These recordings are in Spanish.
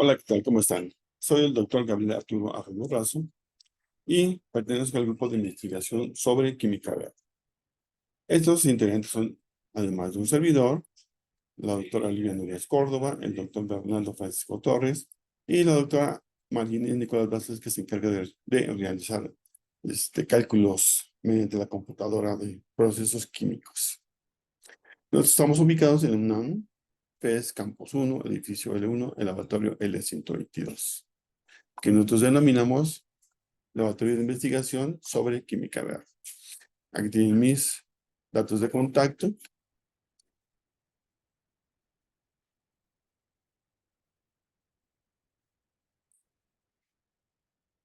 Hola, ¿qué tal? ¿Cómo están? Soy el doctor Gabriel Arturo Arroyo Razo y pertenezco al grupo de investigación sobre química verde. Estos integrantes son, además de un servidor, la doctora Olivia Núñez Córdoba, el doctor Bernardo Francisco Torres y la doctora Marina Nicolás Vázquez, que se encarga de realizar cálculos mediante la computadora de procesos químicos. Nosotros estamos ubicados en UNAM, PES Campus 1, edificio L1, el laboratorio L122, que nosotros denominamos Laboratorio de Investigación sobre Química Verde. Aquí tienen mis datos de contacto.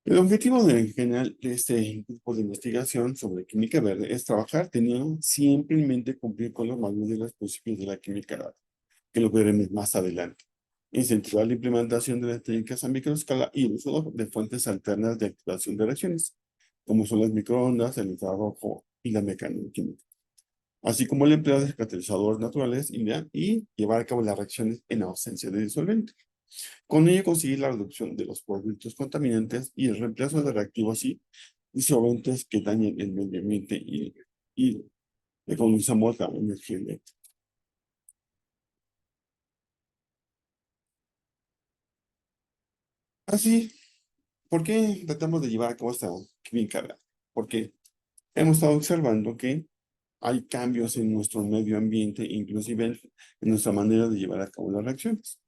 El objetivo en general de este grupo de investigación sobre química verde es trabajar teniendo siempre en mente cumplir con los valores de los principios de la química verde, que lo veremos más adelante. Incentivar la implementación de las técnicas a microescala y el uso de fuentes alternas de activación de reacciones, como son las microondas, el infrarrojo y la mecanoquímica, así como el empleo de catalizadores naturales y llevar a cabo las reacciones en ausencia de disolvente. Con ello conseguir la reducción de los productos contaminantes y el reemplazo de reactivos y disolventes que dañen el medio ambiente y economizamos la energía eléctrica. Así, ¿por qué tratamos de llevar a cabo esta química? Porque hemos estado observando que hay cambios en nuestro medio ambiente, inclusive en nuestra manera de llevar a cabo las reacciones.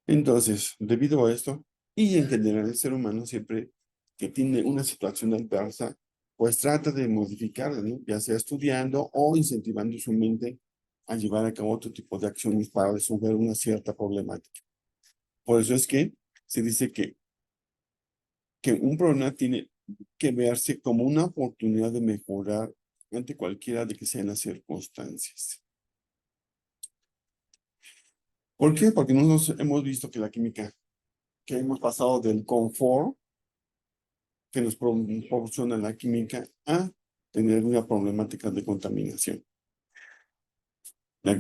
Entonces, debido a esto, y en general el ser humano siempre que tiene una situación adversa, pues trata de modificarla, ¿no? Ya sea estudiando o incentivando su mente a llevar a cabo otro tipo de acciones para resolver una cierta problemática. Por eso es que se dice que un problema tiene que verse como una oportunidad de mejorar ante cualquiera de que sean las circunstancias. ¿Por qué? Porque nosotros hemos visto que la química, que hemos pasado del confort que nos proporciona la química a tener una problemática de contaminación. La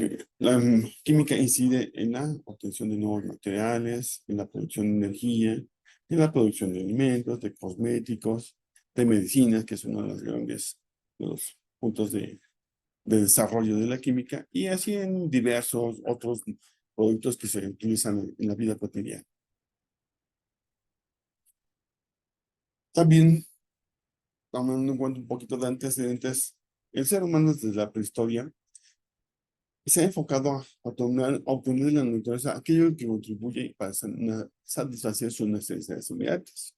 química incide en la obtención de nuevos materiales, en la producción de energía, en la producción de alimentos, de cosméticos, de medicinas, que es uno de los grandes de los puntos de desarrollo de la química, y así en diversos otros productos que se utilizan en la vida cotidiana. También, tomando en cuenta un poquito de antecedentes, el ser humano desde la prehistoria se ha enfocado a obtener de la naturaleza aquello que contribuye para satisfacer sus necesidades inmediatas.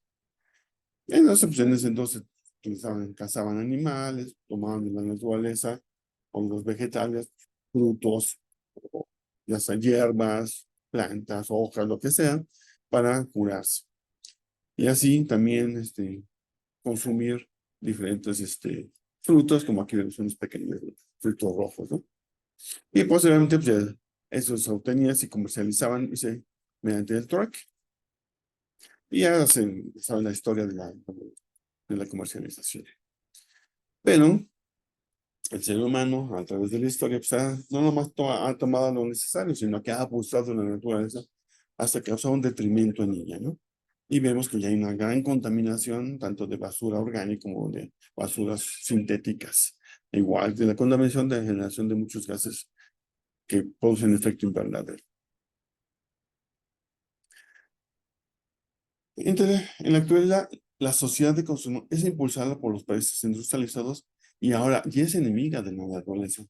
Entonces, pues en ese entonces cazaban animales, tomaban de la naturaleza, con los vegetales, frutos, o ya sea hierbas, plantas, hojas, lo que sea, para curarse. Y así también consumir diferentes frutos, como aquí vemos unos pequeños frutos rojos, ¿no? Y posteriormente, pues, esos se obtenían, se comercializaban mediante el truck. Y ya se sabe la historia de la comercialización. Pero el ser humano, a través de la historia, pues, no nomás ha tomado lo necesario, sino que ha abusado de la naturaleza hasta causar un detrimento en ella, ¿no? Y vemos que ya hay una gran contaminación, tanto de basura orgánica como de basuras sintéticas. Igual de la contaminación de generación de muchos gases que producen efecto invernadero. Entonces, en la actualidad, la sociedad de consumo es impulsada por los países industrializados y ahora ya es enemiga de la naturaleza.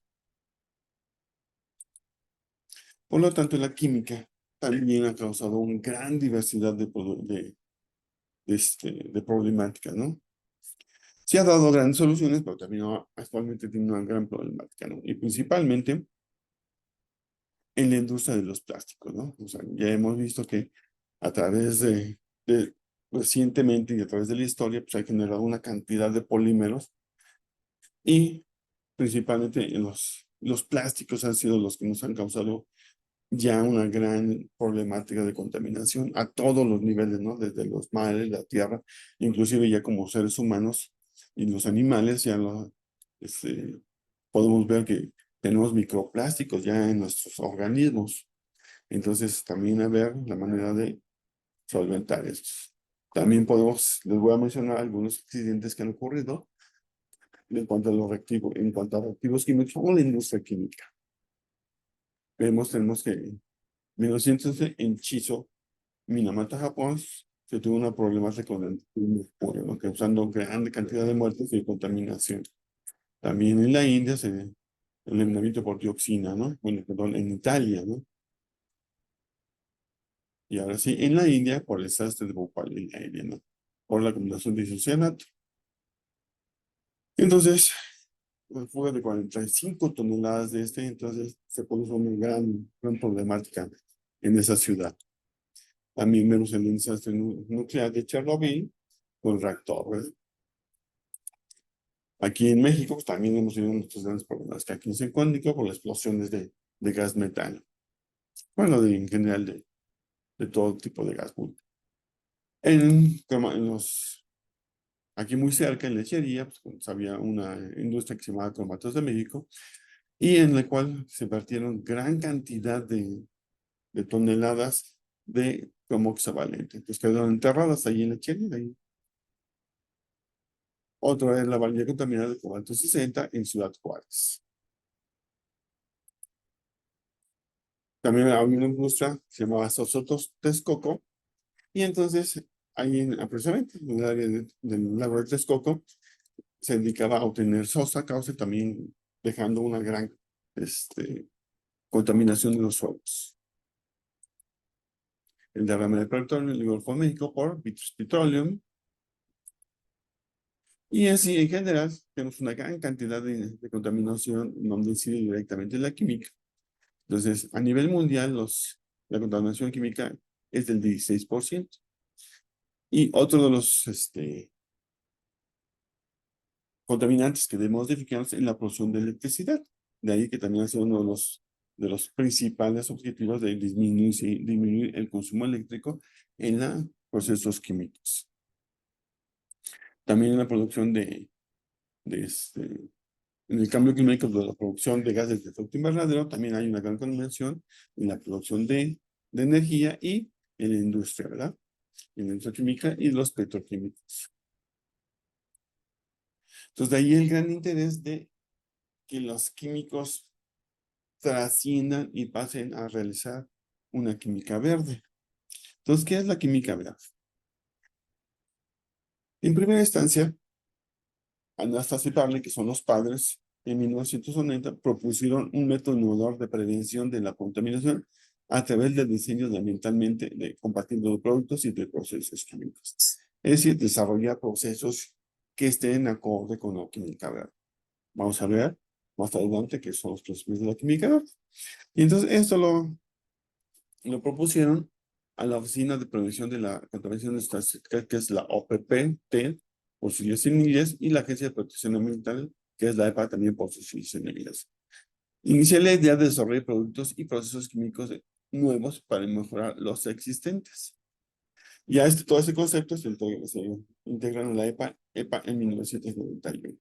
Por lo tanto, la química también ha causado una gran diversidad de problemáticas, ¿no? Se ha dado grandes soluciones, pero también actualmente tiene una gran problemática, ¿no? Y principalmente en la industria de los plásticos, ¿no? O sea, ya hemos visto que a través de recientemente y a través de la historia, pues ha generado una cantidad de polímeros y principalmente en los plásticos han sido los que nos han causado ya una gran problemática de contaminación a todos los niveles, ¿no? Desde los mares, la tierra, inclusive ya como seres humanos y los animales, este, podemos ver que tenemos microplásticos ya en nuestros organismos. Entonces, también a ver la manera de solventar esto. También les voy a mencionar algunos accidentes que han ocurrido en cuanto a en cuanto a reactivos químicos o la industria química. Tenemos que en 1911 en Chizo, Minamata, Japón, se tuvo una problemática con el mercurio, ¿no? Causando gran cantidad de muertes y contaminación. También en la India el envenenamiento por dioxina, ¿no? Bueno, perdón, en Italia, ¿no? Y ahora sí, en la India, por el desastre de Bhopal en la India, ¿no? Por la combinación de isocianato. Entonces, una fuga de 45 toneladas de entonces se puso una gran problemática en esa ciudad. También vemos el desastre nuclear de Chernobyl con reactores. Aquí en México pues, también hemos tenido nuestros grandes problemas, que aquí en San Cuántico por las explosiones de gas metano. Bueno, en general de todo tipo de gas. Aquí muy cerca, en Lechería, pues, había una industria que se llamaba Cromatos de México, y en la cual se vertieron gran cantidad de toneladas de cromo hexavalente. Pues quedaron enterradas ahí en Lechería. Otra es la bahía contaminada de cobalto 60 en Ciudad Juárez. También había una industria que se llamaba Sosotos Texcoco, y entonces ahí precisamente en el área del lago de Texcoco se dedicaba a obtener sosa, causa y también dejando una gran contaminación de los suelos. El derrame de petróleo en el Golfo de México por British Petroleum. Y así, en general, tenemos una gran cantidad de contaminación donde incide directamente la química. Entonces, a nivel mundial, la contaminación química es del 16%. Y otro de los contaminantes que debemos de fijarnos en la producción de electricidad. De ahí que también es uno de los principales objetivos de disminuir el consumo eléctrico en los procesos químicos. También en la producción en el cambio climático de la producción de gases de efecto invernadero, también hay una gran contaminación en la producción de energía y en la industria, ¿verdad? En la industria química y los petroquímicos. Entonces, de ahí el gran interés de que los químicos trasciendan y pasen a realizar una química verde. Entonces, ¿qué es la química verde? En primera instancia, Anastasia y Parley, que son los padres, en 1990 propusieron un método innovador de prevención de la contaminación a través del diseño compartiendo de productos y de procesos químicos. Es decir, desarrollar procesos que estén acorde con la química verde. Vamos a ver más adelante qué son los principios de la química verde. Y entonces esto lo propusieron a la Oficina de Prevención de la Contaminación Estadística, que es la OPP-T, por sus siglas en inglés, y la Agencia de Protección Ambiental, que es la EPA, también por sus siglas en inglés. Inició la idea de desarrollar productos y procesos químicos nuevos para mejorar los existentes. Y a todo ese concepto se integra en la EPA en 1991.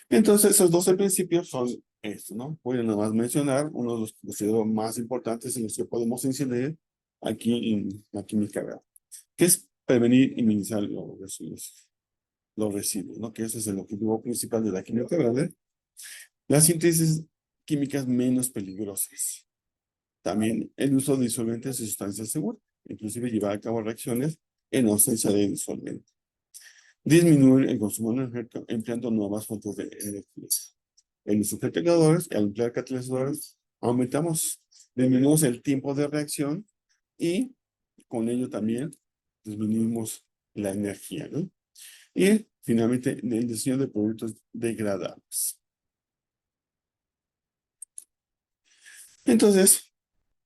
Entonces, esos 12 principios son estos, ¿no? Voy a nada más mencionar uno de los que considero más importantes en los que podemos incidir aquí en la química verde, que es prevenir y minimizar los residuos, ¿no? Que ese es el objetivo principal de la química verde. Las síntesis químicas menos peligrosas. También el uso de disolventes y sustancias seguras, inclusive llevar a cabo reacciones en ausencia de disolvente. Disminuir el consumo energético empleando nuevas fuentes de energía. El uso de catalizadores, al emplear catalizadores, disminuimos el tiempo de reacción y con ello también disminuimos la energía, ¿no? Y finalmente, el diseño de productos degradables. Entonces,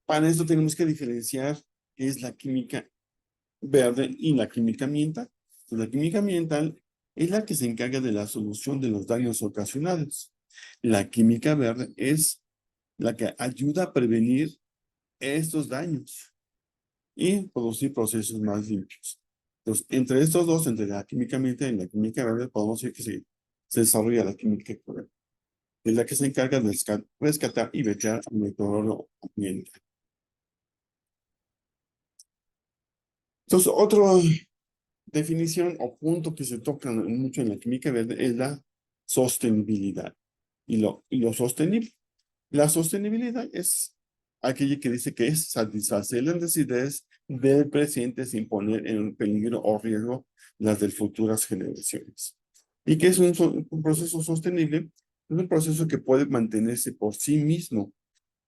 para esto tenemos que diferenciar qué es la química verde y la química ambiental. La química ambiental es la que se encarga de la solución de los daños ocasionados. La química verde es la que ayuda a prevenir estos daños y producir procesos más limpios. Entonces, entre estos dos, entre la química ambiental y la química verde, podemos decir que se desarrolla la química verde. Es la que se encarga de rescatar y vetar al meteoro ambiental. Entonces, otra definición o punto que se toca mucho en la química verde es la sostenibilidad y lo sostenible. La sostenibilidad es aquella que dice que es satisfacer las necesidades del presente sin poner en peligro o riesgo las de futuras generaciones. ¿Y qué es un proceso sostenible? Es un proceso que puede mantenerse por sí mismo,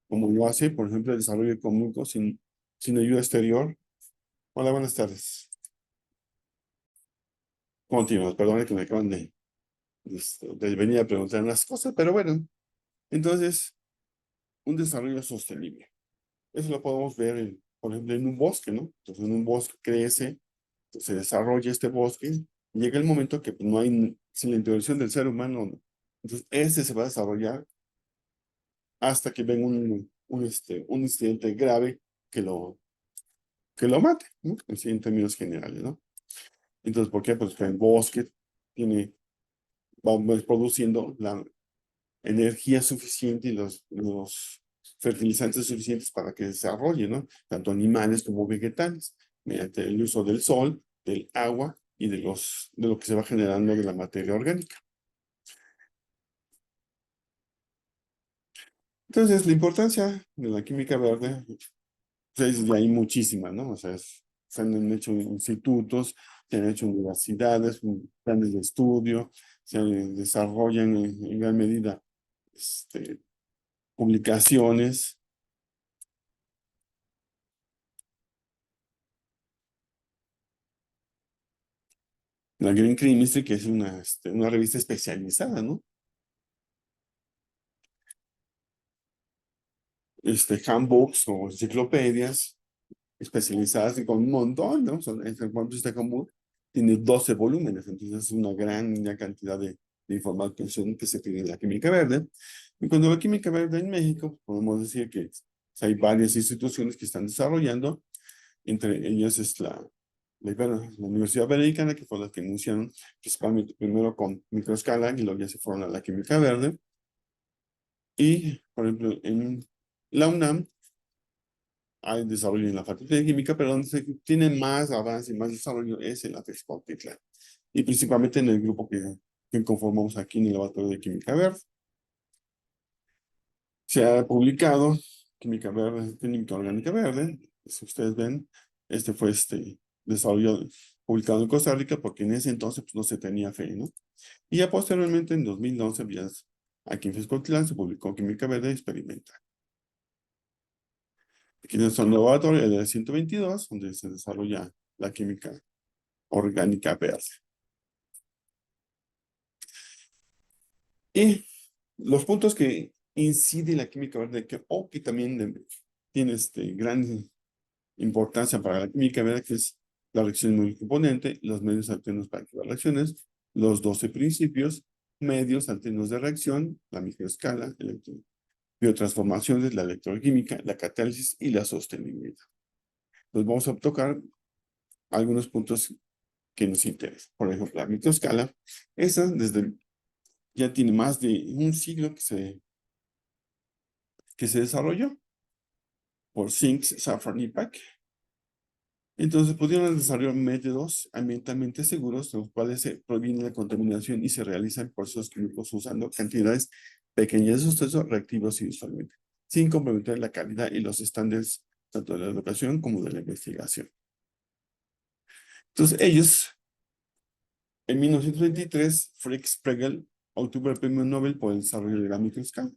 como lo hace, por ejemplo, el desarrollo económico sin ayuda exterior. Hola, buenas tardes. Continuamos, perdón que me acaban de venir a preguntar unas cosas, pero bueno, entonces, un desarrollo sostenible. Eso lo podemos ver, por ejemplo, en un bosque, ¿no? Entonces, en un bosque crece, se desarrolla este bosque, llega el momento que pues, no hay, sin la intervención del ser humano, ¿no? Entonces, este se va a desarrollar hasta que venga un incidente grave que lo mate, ¿no? Así en términos generales, ¿no? Entonces, ¿por qué? Pues que el bosque tiene, va produciendo la energía suficiente y los fertilizantes suficientes para que desarrolle, ¿no? Tanto animales como vegetales, mediante el uso del sol, del agua y de lo que se va generando de la materia orgánica. Entonces, la importancia de la química verde, pues, hay muchísima, ¿no? O sea, se han hecho institutos, se han hecho universidades, planes de estudio, se desarrollan en gran medida publicaciones. La Green Chemistry, que es una revista especializada, ¿no? Handbooks o enciclopedias especializadas y con un montón, ¿no? El Juan Común tiene 12 volúmenes, entonces es una gran cantidad de información que se tiene en la química verde. Y cuando la química verde en México, podemos decir que hay varias instituciones que están desarrollando, entre ellas es la Universidad Americana, que fue la que iniciaron principalmente primero con microescala y luego ya se fueron a la química verde. Y, por ejemplo, en la UNAM hay desarrollo en la Facultad de Química, pero donde se tiene más avance y más desarrollo es en la Texcoco-Titlán. Y principalmente en el grupo que conformamos aquí en el Laboratorio de Química Verde. Se ha publicado Química Verde, Química Orgánica Verde. Si ustedes ven, este fue desarrollado, publicado en Costa Rica, porque en ese entonces pues, no se tenía fe, ¿no? Y ya posteriormente, en 2011, ya aquí en Texcoco-Titlán se publicó Química Verde Experimental. Aquí en nuestro laboratorio, el 122, donde se desarrolla la química orgánica verde. Y los puntos que incide la química verde, que también tiene gran importancia para la química verde, que es la reacción multicomponente, los medios alternos para activar reacciones, los 12 principios, medios alternos de reacción, la microescala, biotransformaciones, la electroquímica, la catálisis y la sostenibilidad. Entonces vamos a tocar algunos puntos que nos interesan. Por ejemplo, la microescala, esa ya tiene más de un siglo que se desarrolló por Sinks, Safran y Pack. Entonces pudieron desarrollar métodos ambientalmente seguros, de los cuales se proviene la contaminación y se realizan procesos químicos usando cantidades pequeñas de sustratos reactivos inusualmente, sin comprometer la calidad y los estándares tanto de la educación como de la investigación. Entonces ellos, en 1923, Fritz Pregel obtuvo el premio Nobel por el desarrollo de la microescala.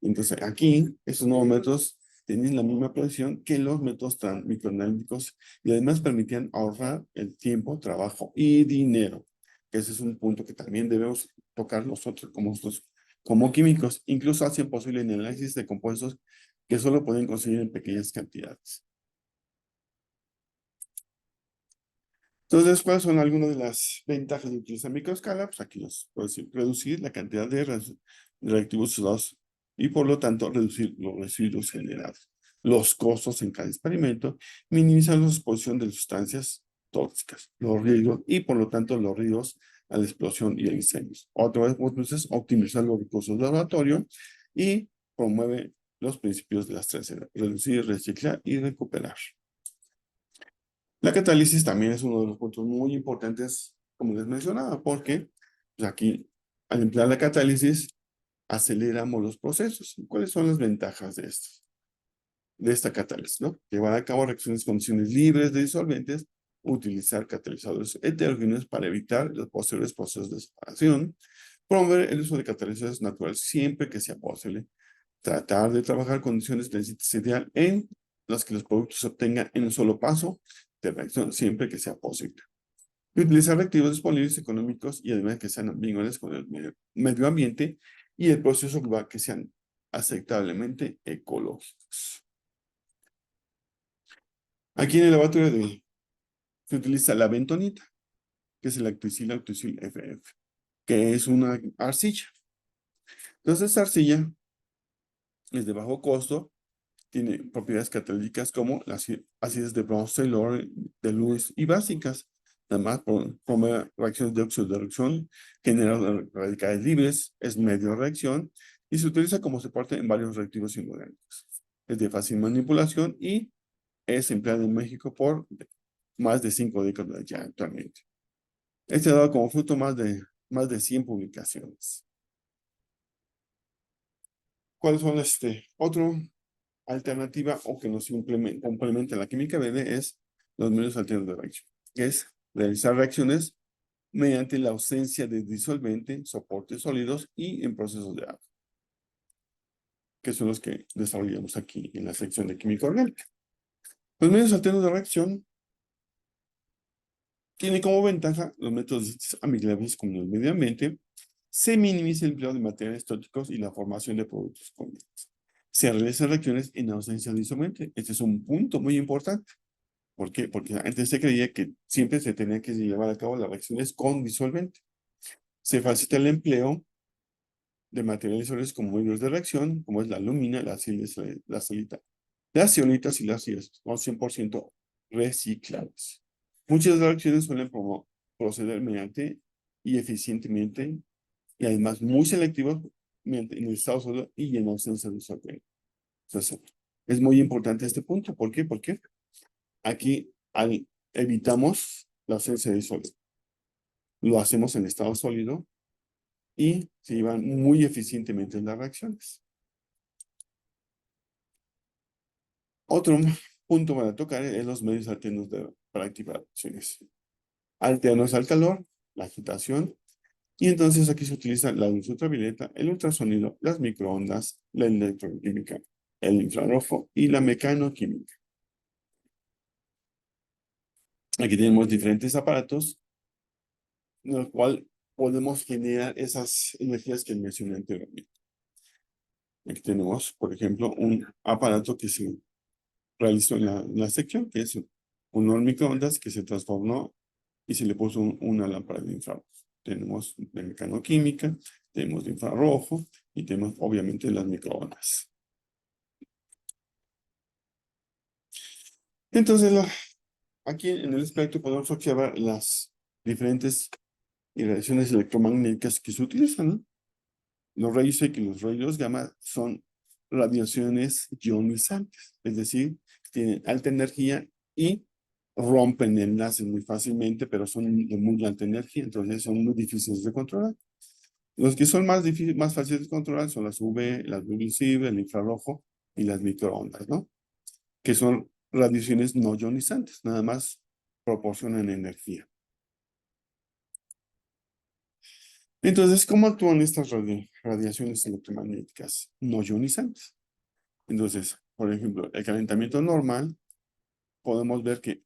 Entonces, aquí, estos nuevos métodos tienen la misma precisión que los métodos microanalíticos y además permitían ahorrar el tiempo, trabajo y dinero. Ese es un punto que también debemos tocar nosotros como químicos. Incluso hacen posible el análisis de compuestos que solo pueden conseguir en pequeñas cantidades. Entonces, ¿cuáles son algunas de las ventajas de utilizar microescala? Pues aquí los puedo decir, reducir la cantidad de reactivos usados y por lo tanto reducir los residuos generados, los costos en cada experimento, minimizar la exposición de sustancias tóxicas, los riesgos y por lo tanto los riesgos a la explosión y a incendios. Otra vez, entonces, optimizar los recursos del laboratorio y promueve los principios de las tres R, reducir, reciclar y recuperar. La catálisis también es uno de los puntos muy importantes, como les mencionaba, porque pues aquí, al emplear la catálisis, aceleramos los procesos. ¿Cuáles son las ventajas de esta catálisis, ¿no? Llevar a cabo reacciones con condiciones libres de disolventes, utilizar catalizadores heterogéneos para evitar los posteriores procesos de separación, promover el uso de catalizadores naturales siempre que sea posible, tratar de trabajar condiciones de síntesis ideal en las que los productos se obtengan en un solo paso de reacción siempre que sea posible. Y utilizar reactivos disponibles económicos y además que sean amigables con el medio ambiente y el proceso global que sean aceptablemente ecológicos. Aquí en el laboratorio se utiliza la bentonita, que es el lactosil FF, que es una arcilla. Entonces, esta arcilla es de bajo costo, tiene propiedades catalíticas como las ácidos de Brown-Taylor, de Lewis y básicas. Además, promueve reacciones de óxido de reacción, genera radicales libres, es medio reacción y se utiliza como soporte en varios reactivos inorgánicos. Es de fácil manipulación y es empleado en México por más de 5 décadas ya actualmente. Este ha dado como fruto más de 100 publicaciones. ¿Cuáles son otro alternativa o que nos complementa la química verde es los medios alternos de reacción, que es realizar reacciones mediante la ausencia de disolvente, soportes sólidos y en procesos de agua, que son los que desarrollamos aquí en la sección de química orgánica. Los medios alternos de reacción tienen como ventaja los métodos amigables con el medio ambiente, se minimiza el empleo de materiales tóxicos y la formación de productos comunes. Se realizan reacciones en ausencia de disolvente. Este es un punto muy importante. ¿Por qué? Porque antes se creía que siempre se tenía que llevar a cabo las reacciones con disolvente. Se facilita el empleo de materiales sólidos como medios de reacción, como es la alumina, la silita, las zeolitas y las ácidas, son 100% reciclables. Muchas de las reacciones suelen proceder mediante y eficientemente y además muy selectivos en el estado sólido y en ausencia de disolvente. Entonces, es muy importante este punto. ¿Por qué? Porque aquí evitamos la ausencia de disolvente. Lo hacemos en estado sólido y se llevan muy eficientemente las reacciones. Otro punto para tocar es los medios alternos para activar reacciones. Alternos al calor, la agitación, y entonces aquí se utiliza la luz ultravioleta, el ultrasonido, las microondas, la electroquímica, el infrarrojo y la mecanoquímica. Aquí tenemos diferentes aparatos en el cual podemos generar esas energías que mencioné anteriormente. Aquí tenemos, por ejemplo, un aparato que se realizó en la sección, que es un horno microondas que se transformó y se le puso una lámpara de infrarrojo. Tenemos de mecanoquímica, tenemos de infrarrojo y tenemos obviamente las microondas. Entonces, aquí en el espectro podemos observar las diferentes radiaciones electromagnéticas que se utilizan, ¿no? Los rayos X y los rayos gamma son radiaciones ionizantes, es decir, tienen alta energía y rompen enlaces muy fácilmente, pero son de muy alta energía, entonces son muy difíciles de controlar. Los que son más fáciles de controlar son las UV, las luz visible, el infrarrojo y las microondas, ¿no? Que son radiaciones no ionizantes, nada más proporcionan energía. Entonces, ¿cómo actúan estas radiaciones electromagnéticas no ionizantes? Entonces, por ejemplo, el calentamiento normal, podemos ver que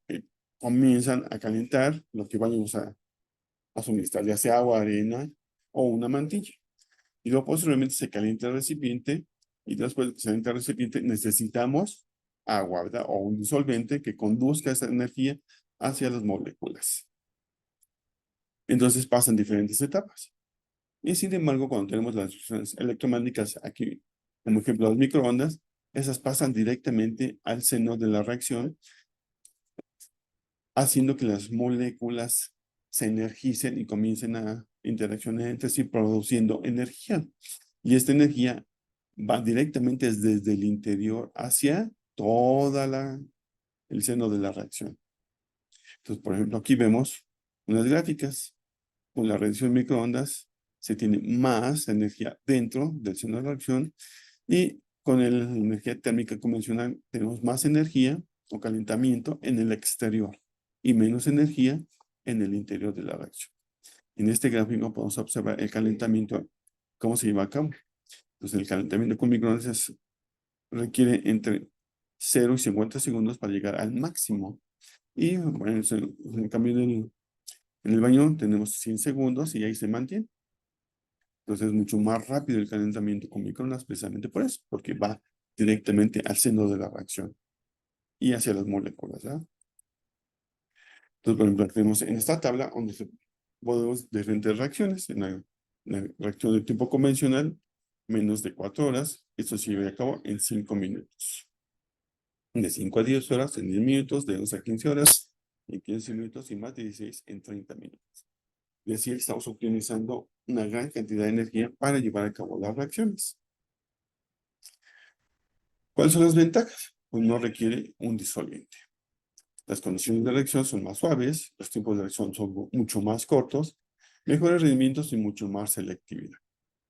comienzan a calentar lo que vayamos a suministrar, ya sea agua, arena o una mantilla. Y luego posteriormente se calienta el recipiente y después de que se calienta el recipiente necesitamos agua, ¿verdad? O un disolvente que conduzca esa energía hacia las moléculas. Entonces pasan diferentes etapas. Y sin embargo, cuando tenemos las reacciones electromagnéticas aquí, como ejemplo las microondas, esas pasan directamente al seno de la reacción, haciendo que las moléculas se energicen y comiencen a interaccionar entre sí, produciendo energía. Y esta energía va directamente desde el interior hacia toda el seno de la reacción. Entonces, por ejemplo, aquí vemos unas gráficas. Con la reacción microondas se tiene más energía dentro del seno de la reacción y con la energía térmica convencional tenemos más energía o calentamiento en el exterior y menos energía en el interior de la reacción. En este gráfico podemos observar el calentamiento, cómo se lleva a cabo. Entonces, el calentamiento con microondas requiere entre 0 y 50 segundos para llegar al máximo. Y bueno, en cambio en el baño tenemos 100 segundos y ahí se mantiene. Entonces es mucho más rápido el calentamiento con microondas precisamente por eso, porque va directamente al seno de la reacción y hacia las moléculas, ¿verdad? Entonces, por ejemplo, tenemos en esta tabla donde podemos diferentes reacciones. En la reacción de tipo convencional, menos de 4 horas, esto se lleva a cabo en 5 minutos. De 5 a 10 horas en 10 minutos, de 11 a 15 horas en 15 minutos y más de 16 en 30 minutos. Es decir, estamos optimizando una gran cantidad de energía para llevar a cabo las reacciones. ¿Cuáles son las ventajas? Pues no requiere un disolvente. Las condiciones de reacción son más suaves, los tiempos de reacción son mucho más cortos, mejores rendimientos y mucho más selectividad.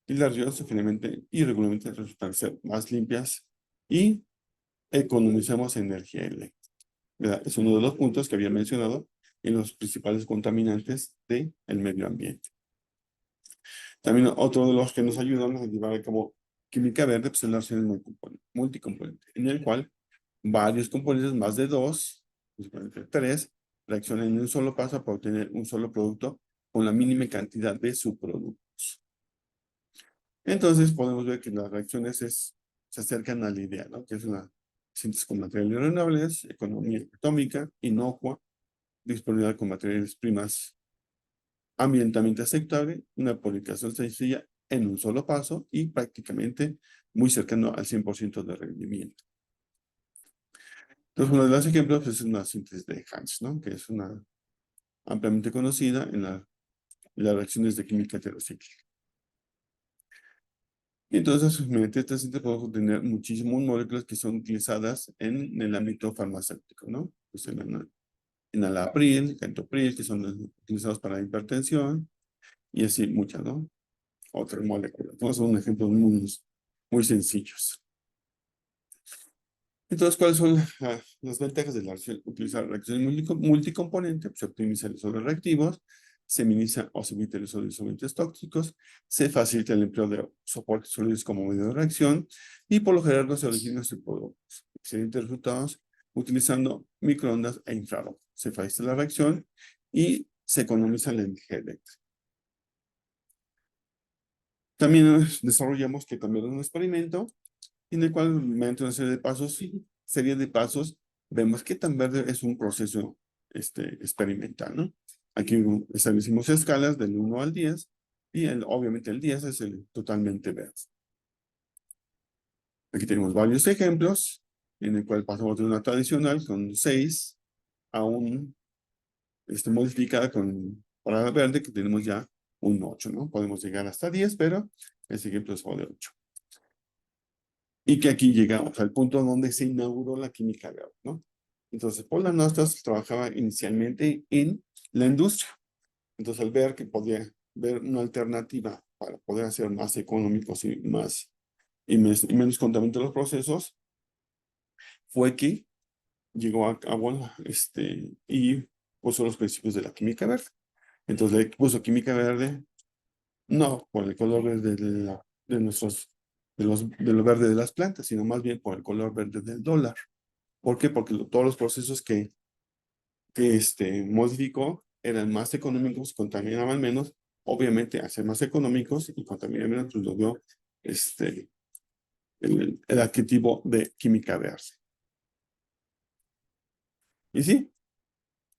Y las reacciones finalmente y regularmente resultan ser más limpias y economizamos energía eléctrica. ¿Verdad? Es uno de los puntos que había mencionado en los principales contaminantes del medio ambiente. También otro de los que nos ayudan a llevar a cabo química verde pues, es la reacción multicomponente, en el cual varios componentes, más de 2, principalmente 3, reaccionan en un solo paso para obtener un solo producto con la mínima cantidad de subproductos. Entonces podemos ver que las reacciones se acercan a la idea, ¿no? Que es una síntesis con materiales renovables, economía atómica, inocua, disponibilidad con materiales primas ambientalmente aceptable, una publicación sencilla en un solo paso y prácticamente muy cercano al 100% de rendimiento. Entonces, uno de los ejemplos es una síntesis de Hans, ¿no? Que es una ampliamente conocida en las reacciones de química heterocíclica. Y entonces, mediante esta síntesis podemos obtener muchísimas moléculas que son utilizadas en el ámbito farmacéutico, ¿no? Pues en enalapril, captopril, que son utilizados para la hipertensión, y así muchas, ¿no? Otras moléculas. Vamos a un ejemplo muy sencillos. Entonces, ¿cuáles son las ventajas de utilizar reacciones multicomponentes? Se optimiza el uso de reactivos, se minimiza o se evita el uso de disolventes tóxicos, se facilita el empleo de soportes sólidos como medio de reacción y por lo general no se originan subproductos. Excelentes resultados utilizando microondas e infrarrojo. Se facilita la reacción y se economiza la energía eléctrica. También desarrollamos que también un experimento en el cual, mediante una serie de pasos, vemos qué tan verde es un proceso experimental, ¿no? Aquí establecimos escalas del 1 al 10, y obviamente el 10 es el totalmente verde. Aquí tenemos varios ejemplos, en el cual pasamos de una tradicional con 6 a un modificada para verde, que tenemos ya un 8, ¿no? Podemos llegar hasta 10, pero este ejemplo es solo de 8. Y que aquí llegamos al punto donde se inauguró la química verde, ¿no? Entonces, Paul Nostas trabajaba inicialmente en la industria. Entonces, al ver que podía ver una alternativa para poder hacer más económicos y menos contaminantes los procesos, fue que llegó a cabo y puso los principios de la química verde. Entonces, le puso química verde, no por el color verde de lo verde de las plantas, sino más bien por el color verde del dólar. ¿Por qué? Porque todos los procesos que modificó eran más económicos, contaminaban menos. Obviamente, al ser más económicos y contaminar menos, pues lo dio el adjetivo de química verde. Y sí,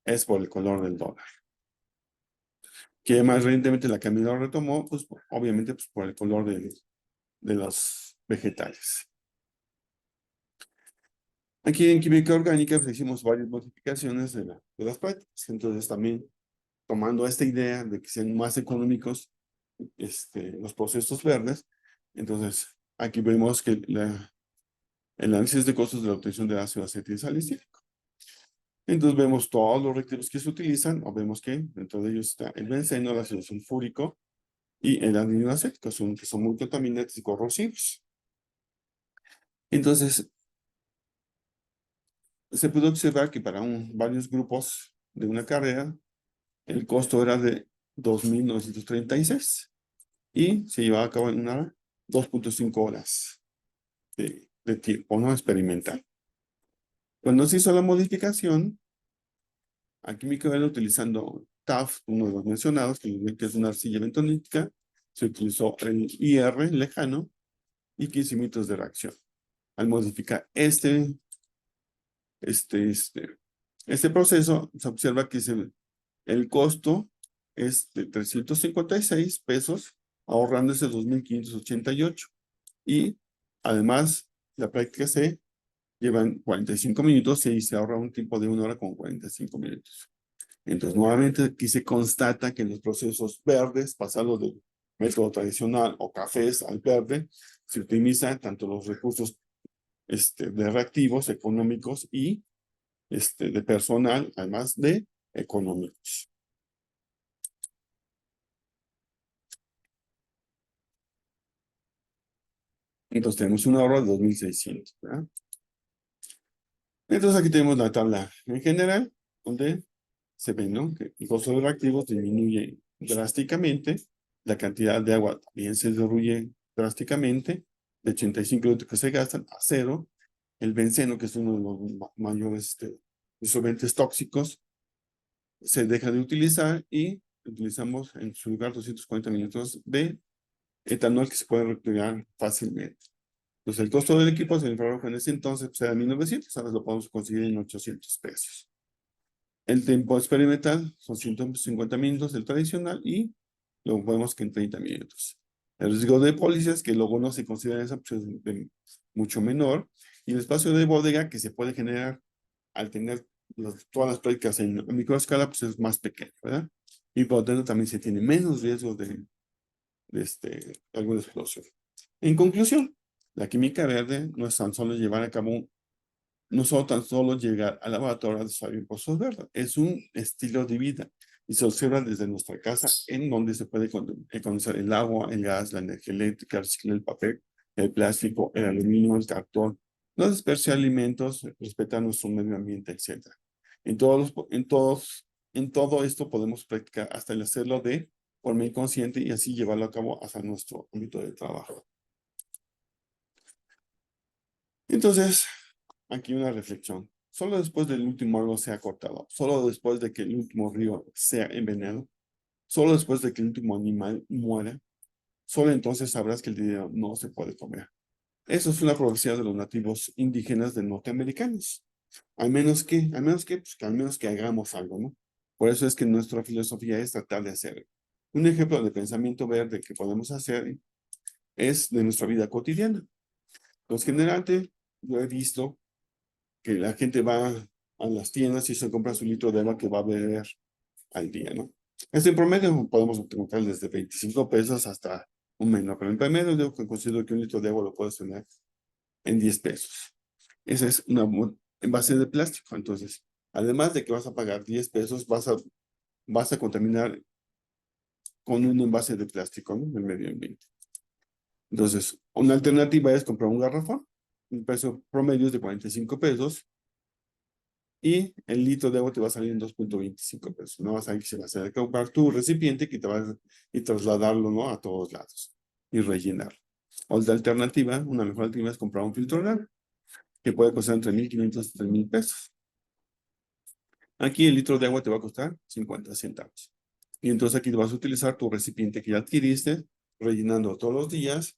es por el color del dólar. Que más recientemente la Camila lo retomó, pues obviamente pues, por el color de los vegetales. Aquí en química orgánica pues, hicimos varias modificaciones de las prácticas. Entonces también tomando esta idea de que sean más económicos los procesos verdes, entonces aquí vemos que el análisis de costos de la obtención de ácido acetil salicílico. Entonces vemos todos los reactivos que se utilizan, o vemos que dentro de ellos está el benceno, el ácido sulfúrico y el anhídrido acético, que son muy contaminantes y corrosivos. Entonces, se pudo observar que para varios grupos de una carrera, el costo era de 2.936 y se llevaba a cabo en una 2.5 horas de tiempo, ¿no? Experimental. Cuando se hizo la modificación, aquí me quedé utilizando TAF, uno de los mencionados, que es una arcilla bentonítica, se utilizó el IR lejano y 15 minutos de reacción. Al modificar este proceso, se observa que el costo es de 356 pesos, ahorrándose 2.588. Y además, la práctica se lleva en 45 minutos y se ahorra un tiempo de 1 hora con 45 minutos. Entonces, nuevamente aquí se constata que en los procesos verdes, pasando del método tradicional o cafés al verde, se utilizan tanto los recursos de reactivos económicos y de personal, además de económicos. Entonces tenemos un ahorro de 2.600, ¿verdad? Entonces aquí tenemos la tabla en general, donde se ve, ¿no? Que el costo de reactivos disminuye drásticamente, la cantidad de agua también se disminuye drásticamente, de 85 litros que se gastan a cero, el benceno, que es uno de los mayores disolventes tóxicos, se deja de utilizar y utilizamos en su lugar 240 mililitros de etanol que se puede recrear fácilmente. Entonces, el costo del equipo se infrarrojo en ese entonces pues, era 1.900, ahora lo podemos conseguir en 800 pesos. El tiempo experimental son 150 minutos del tradicional y lo vemos que en 30 minutos. El riesgo de pólizas, que luego no se considera esa opción mucho menor, y el espacio de bodega que se puede generar al tener todas las prácticas en microescala, pues es más pequeño, ¿verdad? Y por lo tanto también se tiene menos riesgo de alguna explosión. En conclusión, la química verde no es tan solo llevar a cabo no solo tan solo llegar al laboratorio a desarrollar pozos verdes, es un estilo de vida y se observa desde nuestra casa en donde se puede economizar el agua, el gas, la energía eléctrica, reciclar el papel, el plástico, el aluminio, el cartón, no desperdiciar alimentos, respetar nuestro medio ambiente, etc. En todo esto podemos practicar hasta el hacerlo de forma inconsciente y así llevarlo a cabo hasta nuestro ámbito de trabajo. Entonces, aquí una reflexión. Solo después del último árbol sea cortado, solo después de que el último río sea envenenado, solo después de que el último animal muera, solo entonces sabrás que el dinero no se puede comer. Eso es una profecía de los nativos indígenas de norteamericanos. Al menos que hagamos algo, ¿no? Por eso es que nuestra filosofía es tratar de hacer. Un ejemplo de pensamiento verde que podemos hacer es de nuestra vida cotidiana. Pues generalmente yo he visto que la gente va a las tiendas y se compra su litro de agua que va a beber al día, ¿no? En promedio podemos encontrar desde 25 pesos hasta un menos, pero en promedio yo considero que un litro de agua lo puedes tener en 10 pesos. Esa es una envase de plástico, entonces, además de que vas a pagar 10 pesos, vas a contaminar con un envase de plástico, ¿no? El medio ambiente. Entonces, una alternativa es comprar un garrafón, un precio promedio es de 45 pesos, y el litro de agua te va a salir en 2.25 pesos. No vas a ir, se va a hacer comprar tu recipiente que te vas y trasladarlo, ¿no? A todos lados y rellenar. Otra alternativa, una mejor alternativa es comprar un filtro de agua que puede costar entre 1.500 y 3.000 pesos. Aquí el litro de agua te va a costar 50 centavos. Y entonces aquí vas a utilizar tu recipiente que ya adquiriste, rellenando todos los días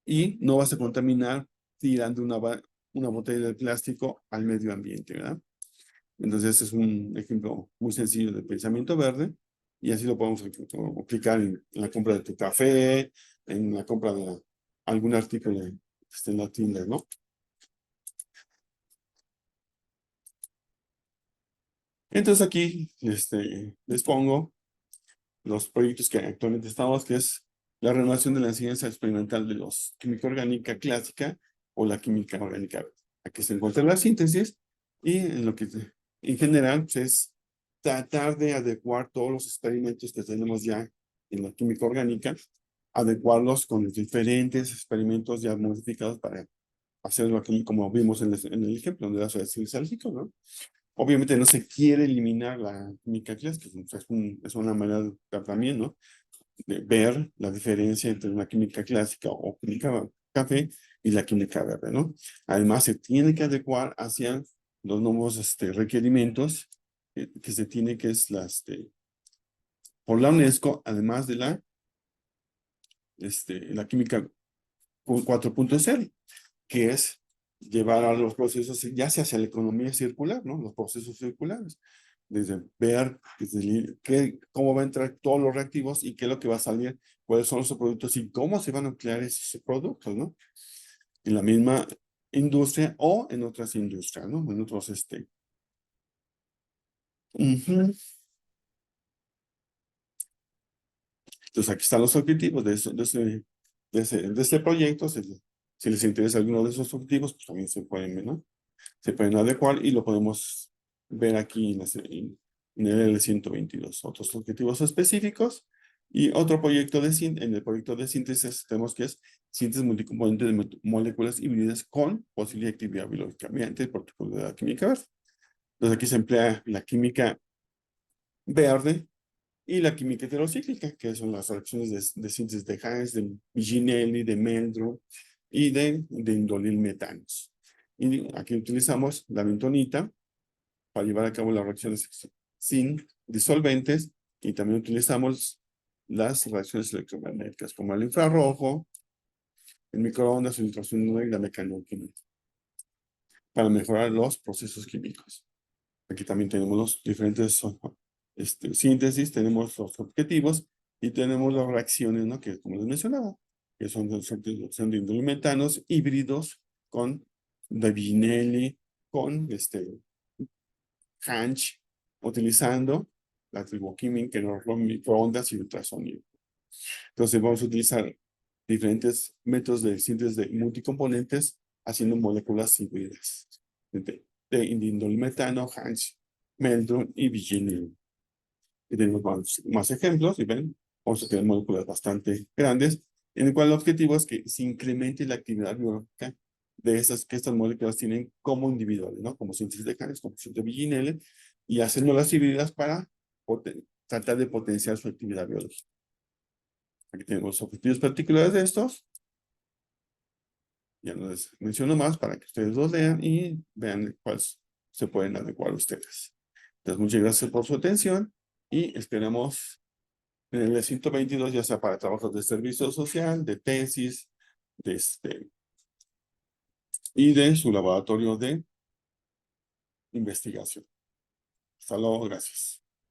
y no vas a contaminar tirando una botella de plástico al medio ambiente, ¿verdad? Entonces, este es un ejemplo muy sencillo de pensamiento verde y así lo podemos aplicar en la compra de tu café, en la compra de algún artículo en la tienda, ¿no? Entonces aquí les pongo los proyectos que actualmente estamos, que es la renovación de la enseñanza experimental de los química orgánica clásica o la química orgánica. Aquí se encuentra la síntesis y en lo que en general, pues, es tratar de adecuar todos los experimentos que tenemos ya en la química orgánica, adecuarlos con los diferentes experimentos ya modificados para hacerlo aquí, como vimos en el ejemplo de ácido salicílico, ¿no? Obviamente no se quiere eliminar la química clásica, es una manera también, ¿no? De ver la diferencia entre una química clásica o química café y la química verde, ¿no? Además, se tiene que adecuar hacia los nuevos requerimientos que se tiene, que es por la UNESCO, además de la química 4.0, que es llevar a los procesos, ya sea hacia la economía circular, ¿no? Los procesos circulares, desde ver cómo va a entrar todos los reactivos y qué es lo que va a salir, cuáles son los productos y cómo se van a emplear esos productos, ¿no? En la misma industria o en otras industrias, ¿no? En otros, ujú. Entonces, aquí están los objetivos de este proyecto. Si les interesa alguno de esos objetivos, pues también se pueden ver, ¿no? Se pueden adecuar y lo podemos ver aquí en el L122. Otros objetivos específicos y otro proyecto en el proyecto de síntesis tenemos que es síntesis multicomponente de moléculas híbridas con posible actividad biológica mediante el protocolo de la química verde. Entonces aquí se emplea la química verde y la química heterocíclica, que son las reacciones de síntesis de Heinz, de Viginelli, de Meldrum y de indolilmetanos. Y aquí utilizamos la bentonita para llevar a cabo las reacciones sin disolventes y también utilizamos las reacciones electromagnéticas como el infrarrojo, el microondas, el ultrasonido y la mecanoquímica para mejorar los procesos químicos. Aquí también tenemos los diferentes síntesis, tenemos los objetivos y tenemos las reacciones, ¿no? Que como les mencionaba, que son de indolmetanos híbridos con Davinelli, con Hanch, utilizando la triboquímica en los microondas y ultrasonido. Entonces vamos a utilizar diferentes métodos de síntesis de multicomponentes haciendo moléculas híbridas de indolmetano, Hanch, Meldrum y Viginil. Y tenemos más ejemplos, y ven, vamos a tener moléculas bastante grandes, en el cual el objetivo es que se incremente la actividad biológica de esas que estas moléculas tienen como individuales, ¿no? Como síntesis de Hannes, como síntesis de Viginel, y haciendo las híbridas para tratar de potenciar su actividad biológica. Aquí tenemos objetivos particulares de estos. Ya no les menciono más para que ustedes los lean y vean cuáles se pueden adecuar a ustedes. Entonces, muchas gracias por su atención y esperamos en el 122, ya sea para trabajos de servicio social, de tesis, de y de su laboratorio de investigación. Hasta luego, gracias.